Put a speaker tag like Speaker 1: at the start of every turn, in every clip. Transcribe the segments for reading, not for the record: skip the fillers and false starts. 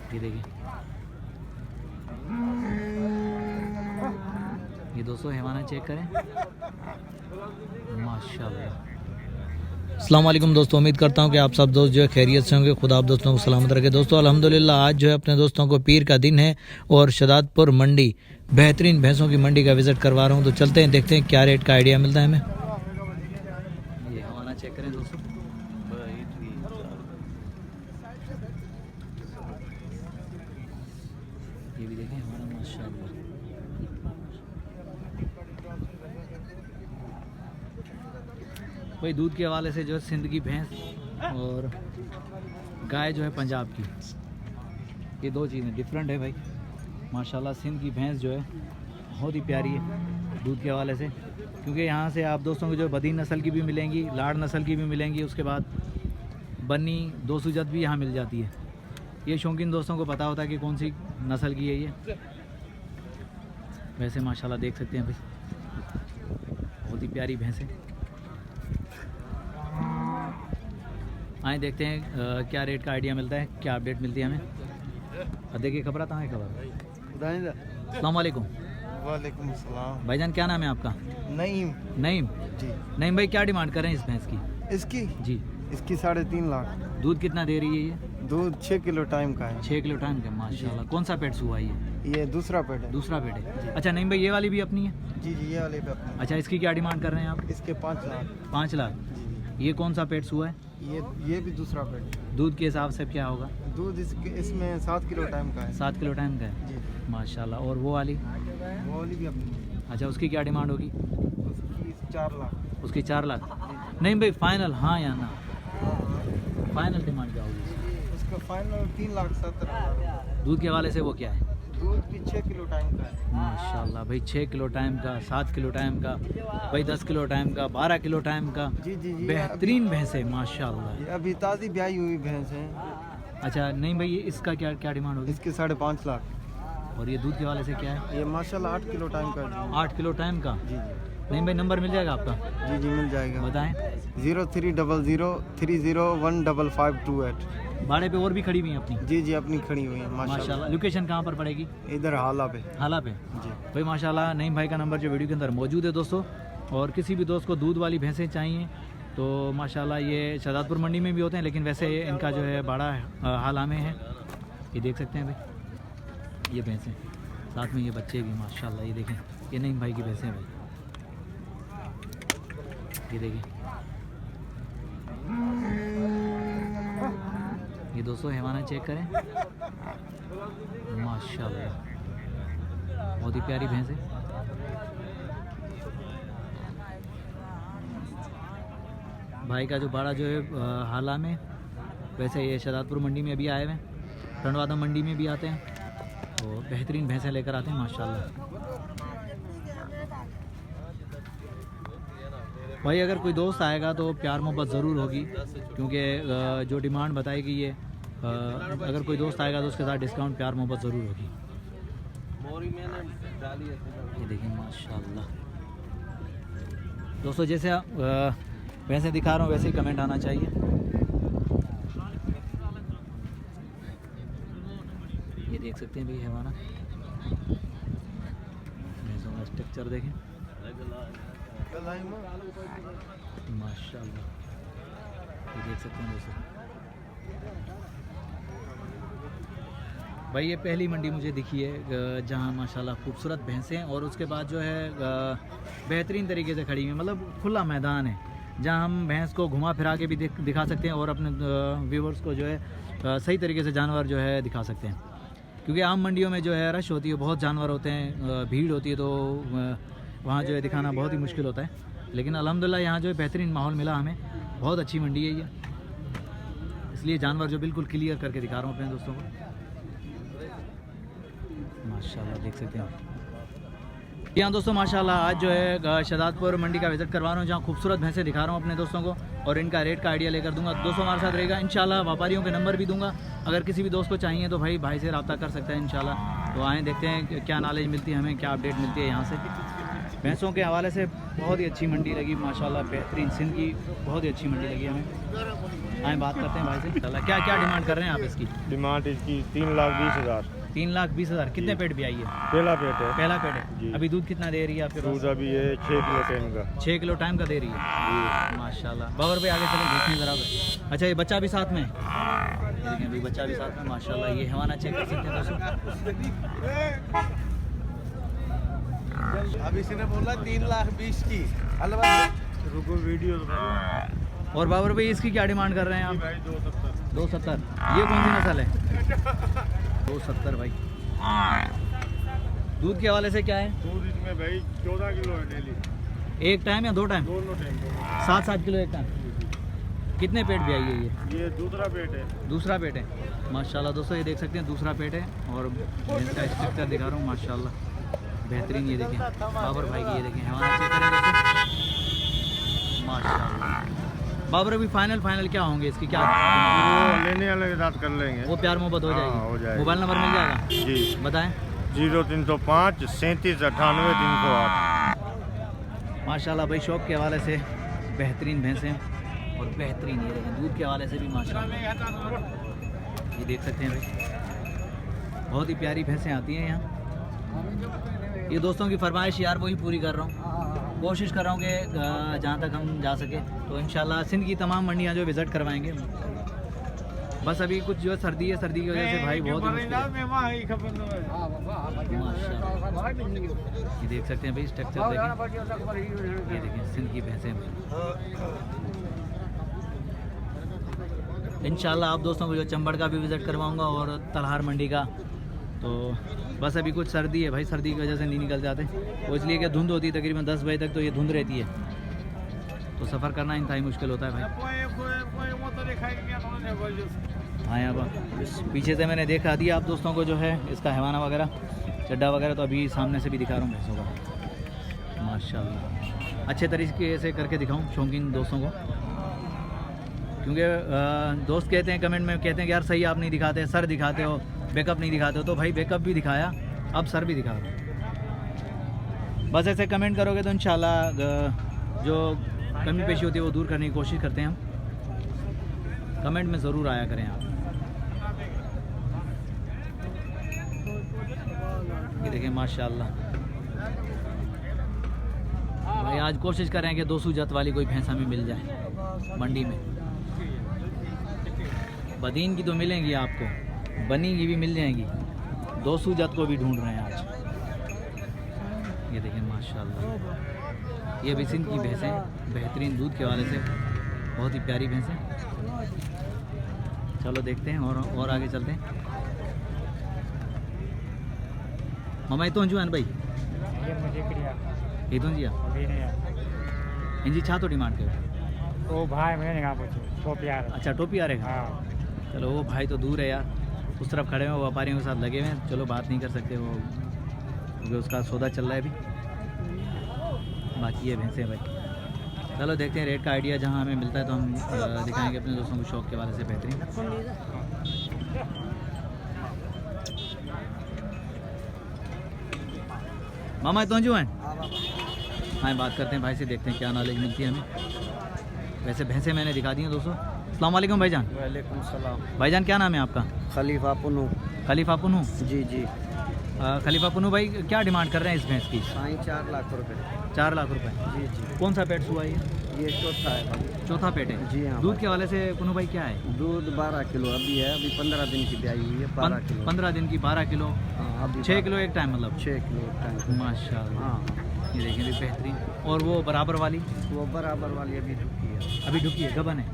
Speaker 1: ये देखिए, ये दोस्तों हैवाना चेक करें, माशाल्लाह। अस्सलाम वालेकुम दोस्तों, उम्मीद करता हूँ कि आप सब दोस्त जो है खैरियत से होंगे। खुदा आप दोस्तों को सलामत रखे। दोस्तों अल्हम्दुलिल्लाह आज जो है अपने दोस्तों को पीर का दिन है और शदादपुर मंडी बेहतरीन भैंसों की मंडी का विज़िट करवा रहा हूँ। तो चलते हैं, देखते हैं क्या रेट का आइडिया मिलता है हमें। ये हवाना चेक करें दोस्तों, ये भी देखें हमारा माशाल्लाह। भाई दूध के हवाले से जो है सिंध की भैंस और गाय जो है पंजाब की, ये दो चीज़ें डिफरेंट है भाई माशाल्लाह। सिंध की भैंस जो है बहुत ही प्यारी है दूध के हवाले से, क्योंकि यहाँ से आप दोस्तों को जो बदीन नस्ल की भी मिलेंगी, लाड़ नस्ल की भी मिलेंगी, उसके बाद बन्नी दो सुजत भी यहाँ मिल जाती है। ये शौकीन दोस्तों को पता होता है कि कौन सी नस्ल की है ये। वैसे माशाल्लाह देख सकते हैं भाई, बहुत ही प्यारी भैंस है। आए देखते हैं क्या रेट का आइडिया मिलता है, क्या अपडेट मिलती है हमें। और देखिए खबर आता है खबर। अस्सलाम वालेकुम।
Speaker 2: वालेकुम सलाम।
Speaker 1: भाईजान क्या नाम है आपका?
Speaker 2: नईम।
Speaker 1: नईम
Speaker 2: जी।
Speaker 1: नईम भाई क्या डिमांड कर रहे हैं इस भैंस की?
Speaker 2: इसकी
Speaker 1: जी।
Speaker 2: इसकी 3.5 लाख।
Speaker 1: दूध कितना दे रही है ये?
Speaker 2: दूध 6 किलो टाइम का है।
Speaker 1: 6 किलो टाइम का माशाल्लाह। कौन सा पेट हुआ
Speaker 2: ये दूसरा पेट है।
Speaker 1: दूसरा पेट है। अच्छा नईम भाई ये वाली भी अपनी है?
Speaker 2: जी जी, ये वाले पे अपने।
Speaker 1: अच्छा इसकी क्या डिमांड कर रहे हैं आप?
Speaker 2: इसके 5 लाख।
Speaker 1: 5 लाख।
Speaker 2: जी
Speaker 1: ये कौन सा पेट हुआ है?
Speaker 2: जी, ये भी दूसरा पेट है।
Speaker 1: दूध के हिसाब से क्या होगा?
Speaker 2: दूध इसमें 7 किलो टाइम का है।
Speaker 1: 7 किलो टाइम का है
Speaker 2: जी।
Speaker 1: माशाल्लाह। और वो वाली?
Speaker 2: वो वाली भी अपनी।
Speaker 1: अच्छा उसकी क्या डिमांड होगी?
Speaker 2: उसकी 4 लाख।
Speaker 1: उसकी 4 लाख। नहीं भाई फाइनल हाँ या ना, फाइनल डिमांड क्या होगी?
Speaker 2: उसका फाइनल 3,70,000।
Speaker 1: दूध के हवाले से वो क्या है?
Speaker 2: दूध भी 6 किलो टाइम का है।
Speaker 1: माशाल्लाह भाई 6 किलो टाइम का, 7 किलो टाइम का, भाई 10 किलो टाइम का, 12 किलो टाइम का।
Speaker 2: जी जी जी,
Speaker 1: बेहतरीन भैंस है माशाल्लाह।
Speaker 2: ये अभी ताज़ी ब्याई हुई भैंस है।
Speaker 1: अच्छा नहीं भाई ये इसका क्या क्या डिमांड होगी?
Speaker 2: इसके 5.5 लाख।
Speaker 1: और ये दूध के हवाले से क्या है?
Speaker 2: ये माशाल्लाह 8 किलो टाइम का है।
Speaker 1: 8 किलो टाइम का।
Speaker 2: जी जी
Speaker 1: नहीं भाई नंबर मिल जाएगा आपका?
Speaker 2: जी जी, मिल जाएगा।
Speaker 1: बताएं।
Speaker 2: 0300301528।
Speaker 1: भाड़े पे और भी खड़ी हुई हैं अपनी?
Speaker 2: जी जी, अपनी खड़ी हुई है
Speaker 1: माशाल्लाह। लोकेशन कहाँ पर पड़ेगी?
Speaker 2: इधर हाला पे।
Speaker 1: हाला पे
Speaker 2: जी
Speaker 1: भाई माशाल्लाह। नईम भाई का नंबर जो वीडियो के अंदर मौजूद है दोस्तों। और किसी भी दोस्त को दूध वाली भैंसें चाहिए तो माशाल्लाह ये शहजादपुर मंडी में भी होते हैं, लेकिन वैसे इनका जो है बड़ा हाला में है। ये देख सकते हैं भाई ये भैंसें, साथ में ये बच्चे भी माशाल्लाह। ये देखें ये नईम भाई की भैंसें भाई, ये देखें। ये दोस्तों हैवाना चेक करें, माशाल्लाह बहुत ही प्यारी भैंस है। भाई का जो बाड़ा जो है हाला में, वैसे ये शहजादपुर मंडी में अभी आए हुए हैं, टंडवादा मंडी में भी आते हैं और बेहतरीन भैंसें लेकर आते हैं माशाल्लाह। भाई अगर कोई दोस्त आएगा तो प्यार मोहब्बत ज़रूर होगी, क्योंकि जो डिमांड बताएगी ये अगर कोई दोस्त आएगा तो उसके साथ डिस्काउंट प्यार मोहब्बत ज़रूर होगी। ये देखिए माशाल्लाह दोस्तों, जैसे वैसे दिखा रहा हूँ वैसे ही कमेंट आना चाहिए। ये देख सकते हैं भाई हैवाना भैंसों का स्ट्रक्चर देखें माशाल्लाह। ये देख सकते हैं दोस्तों भाई ये पहली मंडी मुझे दिखी है जहाँ माशाल्लाह खूबसूरत भैंसें और उसके बाद जो है बेहतरीन तरीके से खड़ी हुई, मतलब खुला मैदान है जहाँ हम भैंस को घुमा फिरा के भी दिखा सकते हैं और अपने व्यूवर्स को जो है सही तरीके से जानवर जो है दिखा सकते हैं। क्योंकि आम मंडियों में जो है रश होती है, बहुत जानवर होते हैं, भीड़ होती है, तो वहाँ जो है दिखाना बहुत ही मुश्किल होता है। लेकिन अल्हम्दुलिल्लाह यहाँ जो है बेहतरीन माहौल मिला हमें, बहुत अच्छी मंडी है ये, इसलिए जानवर जो बिल्कुल क्लियर करके दिखा रहा हूँ अपने दोस्तों को माशाल्लाह। देख सकते हैं यहाँ दोस्तों माशाल्लाह आज जो है शहजादपुर मंडी का विज़िट करवा रहा हूँ, जहाँ खूबसूरत भैंसें दिखा रहा हूँ अपने दोस्तों को और इनका रेट का आइडिया लेकर दूंगा। दोस्तों हमारे साथ रहेगा इंशाल्लाह, व्यापारियों के नंबर भी दूंगा, अगर किसी भी दोस्त को चाहिए तो भाई से रब्ता कर सकता है इंशाल्लाह। तो आएँ देखते हैं क्या नॉलेज मिलती है हमें, क्या अपडेट मिलती है यहाँ से। भैंसों के हवाले से बहुत ही अच्छी मंडी लगी माशाल्लाह, बेहतरीन, सिंध की बहुत ही अच्छी मंडी लगी हमें। आए बात करते हैं भाई से। चला क्या क्या डिमांड कर रहे हैं आप इसकी?
Speaker 3: डिमांड इसकी 3,20,000।
Speaker 1: 3,20,000। कितने पेट भी आई है?
Speaker 3: पहला पेट है।
Speaker 1: पहला पेट है।
Speaker 3: जी।
Speaker 1: अभी दूध कितना दे रही है आपके
Speaker 3: दूध
Speaker 1: पास?
Speaker 3: अभी है 6 किलो टाइम का।
Speaker 1: 6 किलो टाइम का दे रही है माशाल्लाह। बाबर भाई आगे चले देखने ज़रा। अच्छा ये बच्चा भी साथ में है? ये देखें अभी बच्चा भी साथ में माशाल्लाह। ये हवाना चेक कर सकते हैं दोस्तों।
Speaker 2: अभी इसने बोला 3,20,000 की।
Speaker 3: रुको वीडियो
Speaker 1: और बाबर भाई इसकी क्या डिमांड कर रहे हैं आप? 270। ये कौन सी नस्ल है? 270 भाई। दूध के हवाले से क्या है?
Speaker 3: दूध इसमें भाई 14 किलो है डेली।
Speaker 1: एक टाइम या 2 टाइम?
Speaker 3: दोनों टाइम।
Speaker 1: 7-7 किलो एक टाइम। कितने पेट भी आई है
Speaker 3: ये दूसरा पेट है।
Speaker 1: दूसरा पेट है माशाल्लाह दोस्तों। ये देख सकते हैं दूसरा पेट है और भैंस का स्ट्रक्चर दिखा रहा हूँ माशाल्लाह बेहतरीन। ये देखें बाबर भाई की, ये देखें हमारा चेक करें दोस्तों माशाल्लाह। बाबर अभी फाइनल क्या होंगे इसकी? क्या
Speaker 3: वो लेने वाले के साथ कर लेंगे।
Speaker 1: वो प्यार मोहब्बत हो
Speaker 3: हाँ, हो
Speaker 1: जाएगी?
Speaker 3: जाएगी।
Speaker 1: मोबाइल नंबर मिल जाएगा?
Speaker 3: जी
Speaker 1: बताएं।
Speaker 3: 0305 37 98 308।
Speaker 1: माशाल्लाह भाई शौक के हवाले से बेहतरीन भैंसें और बेहतरीन ये देखें दूध के हवाले से भी माशाल्लाह। ये देख सकते हैं भाई बहुत ही प्यारी भैंसें आती हैं यहाँ। ये दोस्तों की फरमाइश यार वही पूरी कर रहा हूँ। कोशिश कर रहा हूँ कि जहाँ तक हम जा सके तो इंशाल्लाह सिंध की तमाम मंडियाँ जो विज़िट करवाएंगे। बस अभी कुछ जो सर्दी है, सर्दी की वजह से भाई बहुत ही मुश्किल है। माशाल्लाह ये देख सकते हैं भाई स्ट्रक्चर देखें। ये देखें सिंध की भैंसें भाई। इंशाल्लाह आप दोस्तों को जो चंबड़ का भी विज़िट करवाऊंगा और तलहार मंडी का। तो बस अभी कुछ सर्दी है भाई, सर्दी की वजह से नहीं निकल जाते वो, इसलिए कि धुंध होती है तकरीबन 10 बजे तक तो ये धुंध रहती है तो सफ़र करना इंतहाई मुश्किल होता है भाई। हाँ यहाँ पर पीछे से मैंने देखा दिया आप दोस्तों को जो है इसका हैवाना वगैरह चड्डा वगैरह, तो अभी सामने से भी दिखा रहा हूँ भैंसों का माशाल्लाह। अच्छे तरीके से करके दिखाऊँ शौकीन दोस्तों को, क्योंकि दोस्त कहते हैं कमेंट में कहते हैं कि यार सही आप नहीं दिखाते, सर दिखाते हो, बैकअप नहीं दिखाते हो। तो भाई बैकअप भी दिखाया, अब सर भी दिखा रहा हूँ। बस ऐसे कमेंट करोगे तो इंशाल्लाह जो कमी पेशी होती है वो दूर करने की कोशिश करते हैं हम। कमेंट में ज़रूर आया करें आप। ये देखें माशाल्लाह भाई आज कोशिश करें कि 200 जात वाली कोई भैंस हमें मिल जाए मंडी में। बदीन की तो मिलेंगी आपको, बनी की भी मिल जाएंगी, 200 जात को भी ढूंढ रहे हैं आज। ये देखें माशाल्लाह ये भी सिंध की भैंसें बेहतरीन दूध के वाले से बहुत ही प्यारी भैंसें। चलो देखते हैं और आगे चलते हैं। मामा ये तो जो भाई ये तो जी इंजी छा तो डिमांड करो
Speaker 4: ओ भाई मैंने कहा पूछो टोपी आ रहा।
Speaker 1: अच्छा टोपी आ रहे हैं।
Speaker 4: हाँ
Speaker 1: चलो वो भाई तो दूर है यार, उस तरफ खड़े हैं, व्यापारियों के साथ लगे हुए हैं। चलो बात नहीं कर सकते वो क्योंकि उसका सौदा चल रहा है अभी। बाकी ये भैंसे भाई चलो देखते हैं रेट का आइडिया जहाँ हमें मिलता है तो हम दिखाएंगे अपने दोस्तों को शौक के वाले से बेहतरीन। मामा तो जो हैं हाँ बात करते हैं भाई से, देखते हैं क्या नॉलेज मिलती है हमें। वैसे भैंसे मैंने दिखा दी हैं दोस्तों। अस्सलाम वालेकुम भाईजान।
Speaker 2: वालेकुम सलाम।
Speaker 1: भाईजान क्या नाम है आपका?
Speaker 2: खलीफा पुनू।
Speaker 1: खलीफा पुनू।
Speaker 2: जी जी।
Speaker 1: खलीफा पुनू भाई क्या डिमांड कर रहे हैं इस भैंस की?
Speaker 2: 4 लाख रुपए।
Speaker 1: 4 लाख रुपए।
Speaker 2: जी जी।
Speaker 1: कौन सा पेट हुआ ये?
Speaker 2: ये चौथा है।
Speaker 1: चौथा पेट है।
Speaker 2: जी हाँ।
Speaker 1: दूध के वाले से पुनू भाई क्या है?
Speaker 2: दूध 12 किलो अभी है, अभी 15 दिन की ब्याई हुई है। 12 किलो।
Speaker 1: 15 दिन की 12 किलो।
Speaker 2: हाँ अभी
Speaker 1: 6 किलो एक टाइम मतलब?
Speaker 2: 6 किलो एक टाइम।
Speaker 1: माशाल्लाह।
Speaker 2: हाँ
Speaker 1: ये देखें भी बेहतरीन। और वो बराबर वाली?
Speaker 2: वो बराबर वाली अभी ढुकी है।
Speaker 1: अभी ढुकी है, गबन है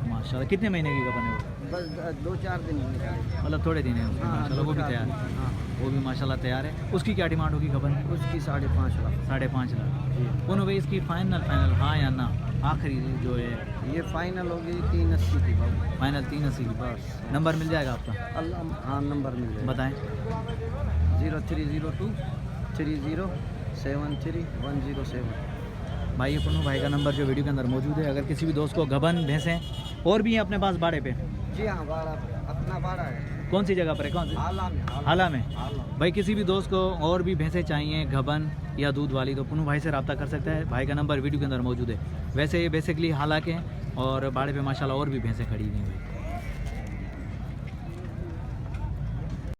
Speaker 1: माशाल्लाह। कितने महीने की गबन है वो?
Speaker 2: बस 2-4 दिन ही निकाले।
Speaker 1: मतलब थोड़े दिन है उसकी माशाल्लाह। वो भी तैयार है,
Speaker 2: हाँ
Speaker 1: वो भी माशाल्लाह तैयार है। उसकी क्या डिमांड होगी गबन की?
Speaker 2: उसकी 5.5 लाख।
Speaker 1: 5.5 लाख।
Speaker 2: जी
Speaker 1: पुनू भाई इसकी फाइनल हाँ या ना आखिरी जो है?
Speaker 2: ये फाइनल होगी 380 की बाबू।
Speaker 1: फाइनल 380 की।
Speaker 2: बस
Speaker 1: नंबर मिल जाएगा आपका?
Speaker 2: अल्लाह हाँ नंबर मिल जाएगा।
Speaker 1: बताएं।
Speaker 2: 0302 3073
Speaker 1: भाई ये पुनू भाई का नंबर जो वीडियो के अंदर मौजूद है। अगर किसी भी दोस्त को गबन भैंसें और भी हैं अपने पास बाड़े पे?
Speaker 2: जी हाँ बाड़ा अपना बाड़ा है।
Speaker 1: कौन सी जगह पर है? कौन सी?
Speaker 2: हाला में।
Speaker 1: हाला में।
Speaker 2: हाला।
Speaker 1: भाई किसी भी दोस्त को और भी भैंसें चाहिए गबन या दूध वाली तो पुनू भाई से रब्ता कर सकता है। भाई का नंबर वीडियो के अंदर मौजूद है। वैसे ये बेसिकली हाला के हैं और बाड़े पे माशाल्लाह और भी भैंसें खड़ी हुई हैं भाई।